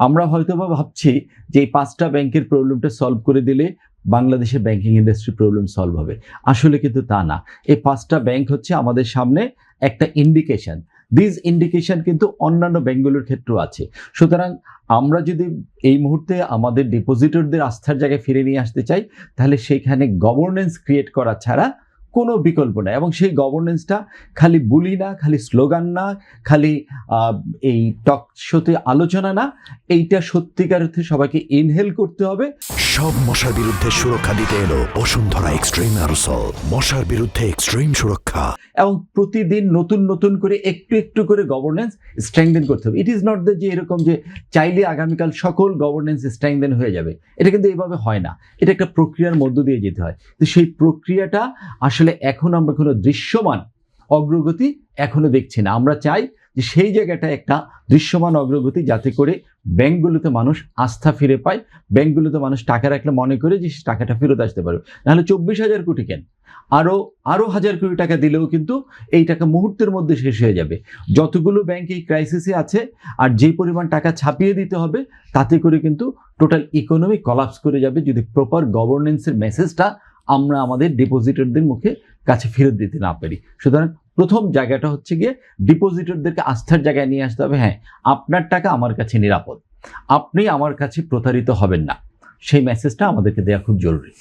আমরা হয়তোবা ভাবছি যে এই 5টা ব্যাংকের প্রবলেমটা সলভ করে দিলে বাংলাদেশের ব্যাংকিং ইন্ডাস্ট্রি প্রবলেম সলভ হবে। আসলে কিন্তু তা না। এই 5টা ব্যাংক হচ্ছে আমাদের সামনে একটা ইন্ডিকেশন। দিস ইন্ডিকেশন কিন্তু অন্যান্য ব্যাংকগুলোর ক্ষেত্রেও আছে। সুতরাং আমরা যদি এই মুহূর্তে আমাদের ডিপোজিটরদের আস্থার জায়গায় ফিরে নিয়ে আসতে চাই, তাহলে সেইখানে গভর্নেন্স ক্রিয়েট করা ছাড়া কোনো বিকল্প নাই। এবং সেই গভর্নেন্সটা খালি বুলি না, খালি স্লোগান না, খালি এই টক শোতে আলোচনা না, এইটা সত্যিকার অর্থে সবাইকে ইনহেল করতে হবে। সব মশার বিরুদ্ধে সুরক্ষা দিতে এলো বসুন্ধরা এক্সট্রিম অ্যারোসল, মশার বিরুদ্ধে এক্সট্রিম সুরক্ষা। এবং প্রতিদিন নতুন নতুন করে একটু একটু করে গভর্নেন্স স্ট্রেংথেন করতে হবে। ইট ইজ নট দ্যাট যে এরকম যে চাইলে আগামীকাল সকল গভর্নেন্স স্ট্রেংথেন হয়ে যাবে, এটা কিন্তু এভাবে হয় না। এটা একটা প্রক্রিয়ার মধ্য দিয়ে যেতে হয়। তো সেই প্রক্রিয়াটা আসলে এখন আমরা কোনো দৃশ্যমান অগ্রগতি এখনো দেখছি না। আমরা চাই যে সেই জায়গাটা একটা দৃশ্যমান অগ্রগতি, যাতে করে ব্যাংকগুলোতে মানুষ আস্থা ফিরে পায়, ব্যাংকগুলোতে মানুষ টাকা রাখলে মনে করে যে টাকাটা ফেরত আসতে পারবে। নাহলে 24,000 কোটি কেন, আরো হাজার কোটি টাকা দিলেও কিন্তু এই টাকা মুহূর্তের মধ্যে শেষ হয়ে যাবে। যতগুলো ব্যাংক এই ক্রাইসিসে আছে আর যে পরিমাণ টাকা ছাপিয়ে দিতে হবে, তাতে করে কিন্তু টোটাল ইকোনমি কলাপস করে যাবে, যদি প্রপার গভর্নেন্সের মেসেজটা আমরা আমাদের ডিপোজিটরদের মুখে কাছে ফেরত দিতে না পারি। সুতরাং প্রথম জায়গাটা হচ্ছে গিয়ে ডিপোজিটরদেরকে আস্থার জায়গায় নিয়ে আসতে হবে। হ্যাঁ, আপনার টাকা আমার কাছে নিরাপদ, আপনি আমার কাছে প্রতারিত হবেন না, সেই মেসেজটা আমাদেরকে দেওয়া খুব জরুরি।